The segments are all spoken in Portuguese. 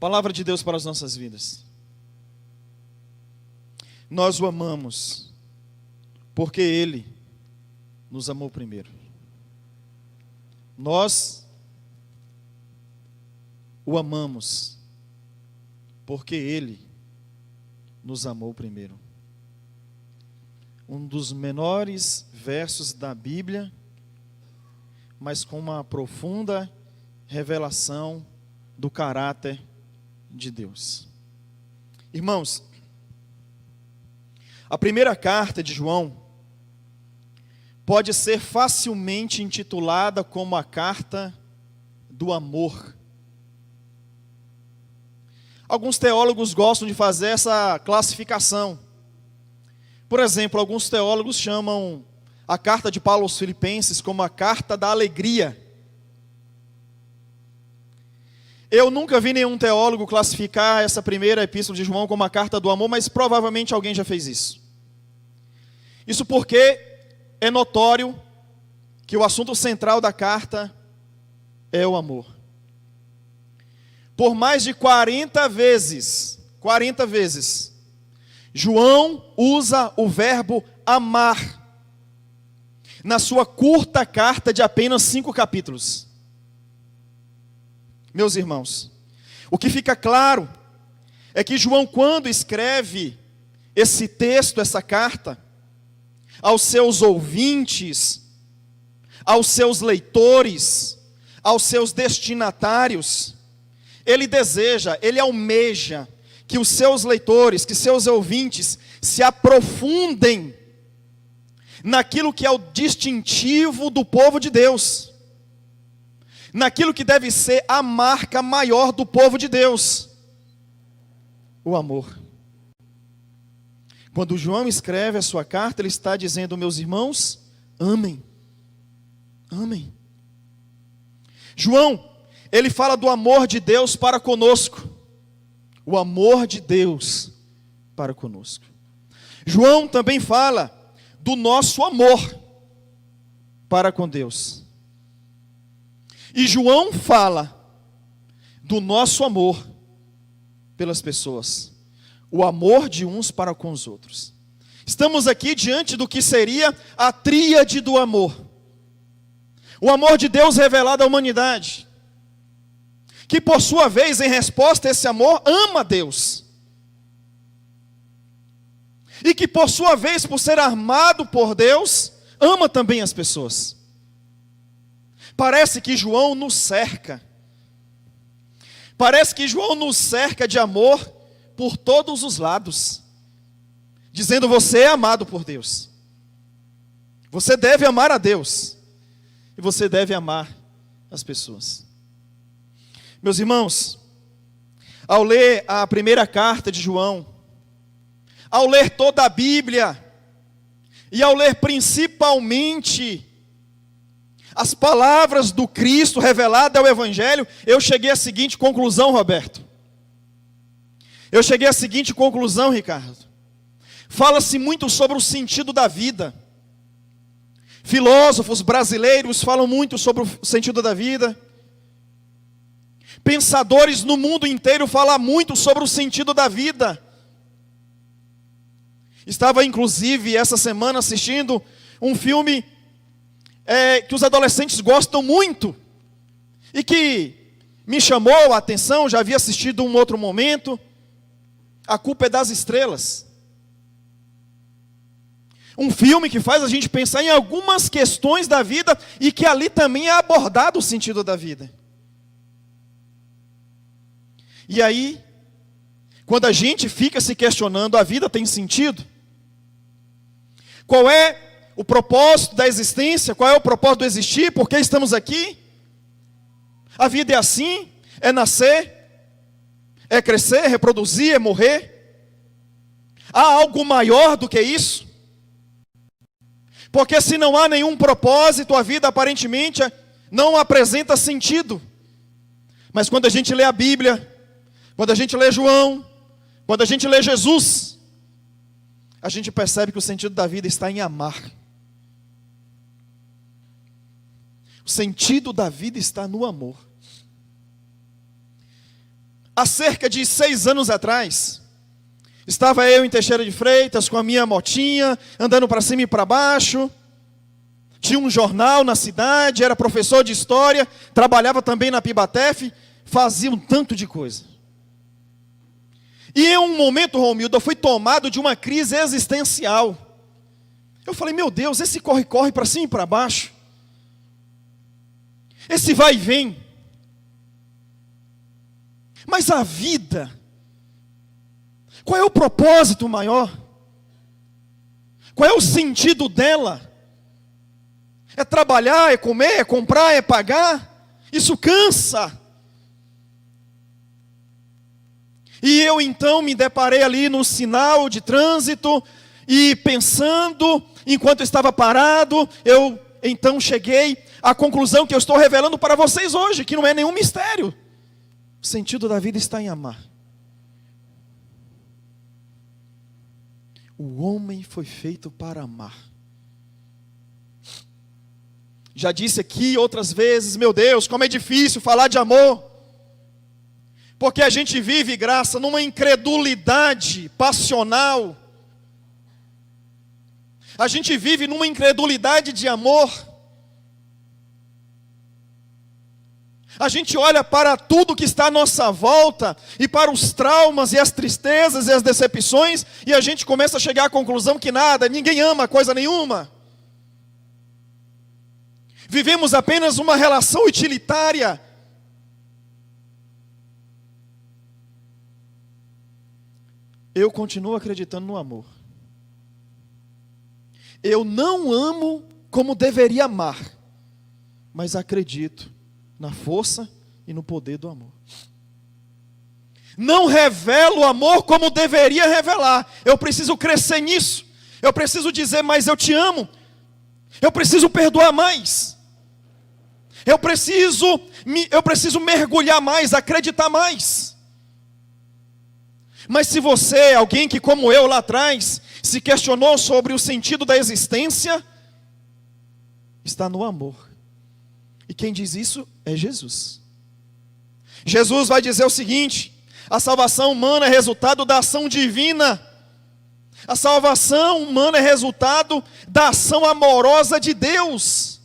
Palavra de Deus para as nossas vidas. Nós o amamos, porque Ele nos amou primeiro. Nós o amamos, porque Ele nos amou primeiro. Um dos menores versos da Bíblia, mas com uma profunda revelação do caráter de Deus. Irmãos, a primeira carta de João pode ser facilmente intitulada como a carta do amor. Alguns teólogos gostam de fazer essa classificação. Por exemplo, alguns teólogos chamam a carta de Paulo aos Filipenses como a carta da alegria. Eu nunca vi nenhum teólogo classificar essa primeira epístola de João como a carta do amor, mas provavelmente alguém já fez isso. Isso porque é notório que o assunto central da carta é o amor. Por mais de 40 vezes, João usa o verbo amar na sua curta carta de apenas 5 capítulos. Meus irmãos, o que fica claro é que João, quando escreve esse texto, essa carta, aos seus ouvintes, aos seus leitores, aos seus destinatários, ele deseja, ele almeja que os seus leitores, que seus ouvintes se aprofundem naquilo que é o distintivo do povo de Deus, naquilo que deve ser a marca maior do povo de Deus, o amor. Quando João escreve a sua carta, ele está dizendo: meus irmãos, amem, amem. João, ele fala do amor de Deus para conosco, o amor de Deus para conosco. João também fala do nosso amor para com Deus. E João fala do nosso amor pelas pessoas, o amor de uns para com os outros. Estamos aqui diante do que seria a tríade do amor. O amor de Deus revelado à humanidade, que por sua vez, em resposta a esse amor, ama Deus. E que por sua vez, por ser amado por Deus, ama também as pessoas. Parece que João nos cerca. Parece que João nos cerca de amor por todos os lados, dizendo: você é amado por Deus. Você deve amar a Deus. E você deve amar as pessoas. Meus irmãos, ao ler a primeira carta de João, ao ler toda a Bíblia, e ao ler principalmente as palavras do Cristo revelada ao Evangelho, eu cheguei à seguinte conclusão, Roberto. Eu cheguei à seguinte conclusão, Ricardo. Fala-se muito sobre o sentido da vida. Filósofos brasileiros falam muito sobre o sentido da vida. Pensadores no mundo inteiro falam muito sobre o sentido da vida. Estava inclusive essa semana assistindo um filme que os adolescentes gostam muito, e que me chamou a atenção, já havia assistido um outro momento, A Culpa é das Estrelas. Um filme que faz a gente pensar em algumas questões da vida, e que ali também é abordado o sentido da vida. E aí, quando a gente fica se questionando, a vida tem sentido? Qual é o propósito da existência? Qual é o propósito do existir? Por que estamos aqui? A vida é assim? É nascer? É crescer? Reproduzir? É morrer? Há algo maior do que isso? Porque se não há nenhum propósito, a vida aparentemente não apresenta sentido. Mas quando a gente lê a Bíblia, quando a gente lê João, quando a gente lê Jesus, a gente percebe que o sentido da vida está em amar. O sentido da vida está no amor. há cerca de 6 anos atrás, estava eu em Teixeira de Freitas com a minha motinha, andando para cima e para baixo. Tinha um jornal na cidade, era professor de história, trabalhava também na Pibatef, fazia um tanto de coisa. E em um momento, Romildo, eu fui tomado de uma crise existencial. Eu falei, meu Deus, esse corre-corre para cima e para baixo, esse vai e vem. Mas a vida, qual é o propósito maior? Qual é o sentido dela? É trabalhar, é comer, é comprar, é pagar? Isso cansa. E eu então me deparei ali no sinal de trânsito e pensando, enquanto eu estava parado, eu então cheguei à conclusão que eu estou revelando para vocês hoje, que não é nenhum mistério. O sentido da vida está em amar. O homem foi feito para amar. Já disse aqui outras vezes, meu Deus, como é difícil falar de amor. Porque a gente vive, graça, numa incredulidade passional. A gente vive numa incredulidade de amor. A gente olha para tudo que está à nossa volta, e para os traumas e as tristezas e as decepções, e a gente começa a chegar à conclusão que nada, ninguém ama coisa nenhuma. Vivemos apenas uma relação utilitária. Eu continuo acreditando no amor. Eu não amo como deveria amar, mas acredito na força e no poder do amor. Não revelo o amor como deveria revelar. Eu preciso crescer nisso. Eu preciso dizer mais eu te amo. Eu preciso perdoar mais. Eu preciso mergulhar mais, acreditar mais. Mas se você é alguém que, como eu lá atrás, se questionou sobre o sentido da existência, está no amor. E quem diz isso é Jesus. Jesus vai dizer o seguinte: a salvação humana é resultado da ação divina. A salvação humana é resultado da ação amorosa de Deus.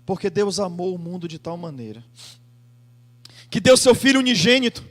Porque Deus amou o mundo de tal maneira que deu seu Filho unigênito,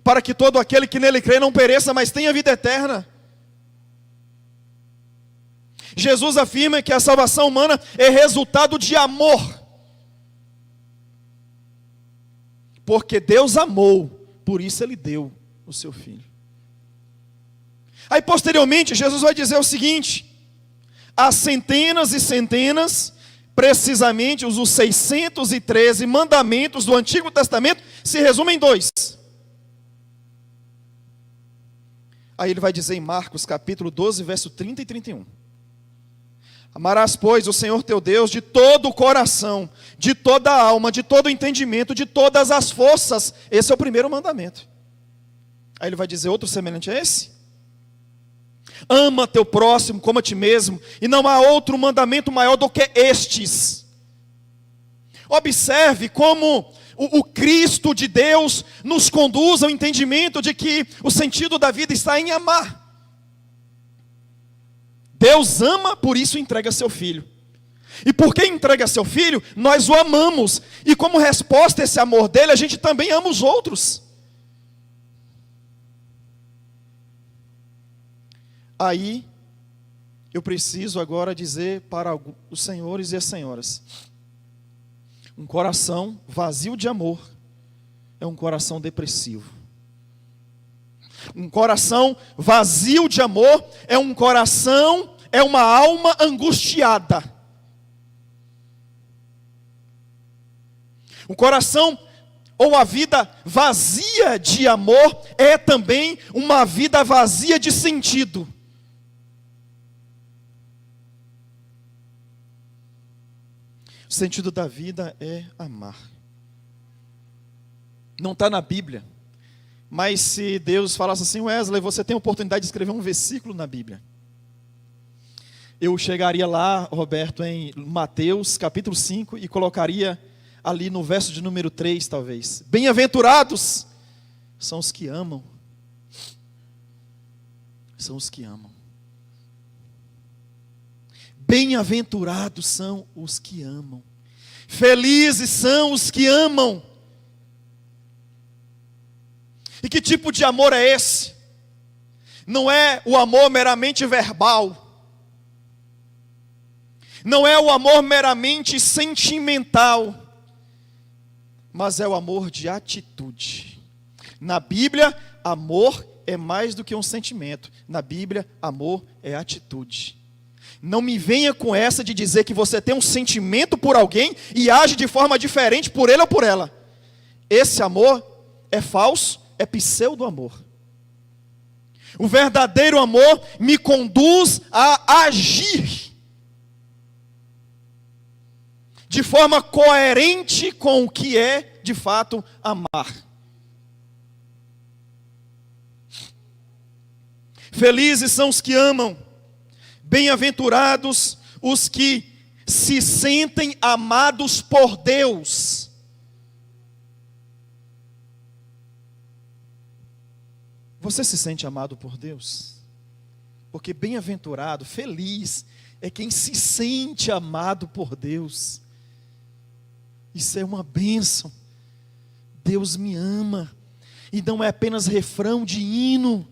para que todo aquele que nele crê não pereça, mas tenha vida eterna. Jesus afirma que a salvação humana é resultado de amor. Porque Deus amou, por isso Ele deu o seu Filho. Aí posteriormente Jesus vai dizer o seguinte: há centenas e centenas, precisamente os 613 mandamentos do Antigo Testamento se resumem em 2. Aí ele vai dizer em Marcos capítulo 12, verso 30 e 31. Amarás, pois, o Senhor teu Deus de todo o coração, de toda a alma, de todo o entendimento, de todas as forças. Esse é o primeiro mandamento. Aí ele vai dizer outro semelhante a esse: ama teu próximo como a ti mesmo, e não há outro mandamento maior do que estes. Observe como o Cristo de Deus nos conduz ao entendimento de que o sentido da vida está em amar. Deus ama, por isso entrega seu Filho. E porque entrega seu Filho, nós o amamos. E como resposta a esse amor dele, a gente também ama os outros. Aí, eu preciso agora dizer para os senhores e as senhoras: um coração vazio de amor é um coração depressivo. Um coração vazio de amor é um coração, é uma alma angustiada. O coração ou a vida vazia de amor é também uma vida vazia de sentido. O sentido da vida é amar. Não está na Bíblia. Mas se Deus falasse assim: Wesley, você tem a oportunidade de escrever um versículo na Bíblia, eu chegaria lá, Roberto, em Mateus capítulo 5 e colocaria ali no verso de número 3 talvez: bem-aventurados são os que amam. São os que amam. Bem-aventurados são os que amam. Felizes são os que amam. E que tipo de amor é esse? Não é o amor meramente verbal. Não é o amor meramente sentimental. Mas é o amor de atitude. Na Bíblia, amor é mais do que um sentimento. Na Bíblia, amor é atitude. Não me venha com essa de dizer que você tem um sentimento por alguém e age de forma diferente por ele ou por ela. Esse amor é falso, é pseudo-amor. O verdadeiro amor me conduz a agir de forma coerente com o que é, de fato, amar. Felizes são os que amam, bem-aventurados os que se sentem amados por Deus. Você se sente amado por Deus? Porque bem-aventurado, feliz, é quem se sente amado por Deus. Isso é uma bênção. Deus me ama. E não é apenas refrão de hino.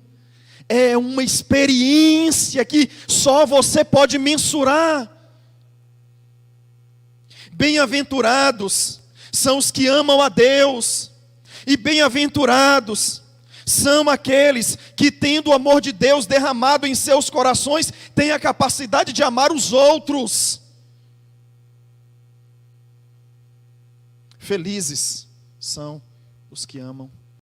É uma experiência que só você pode mensurar. Bem-aventurados são os que amam a Deus. E bem-aventurados são aqueles que, tendo o amor de Deus derramado em seus corações, têm a capacidade de amar os outros. Felizes são os que amam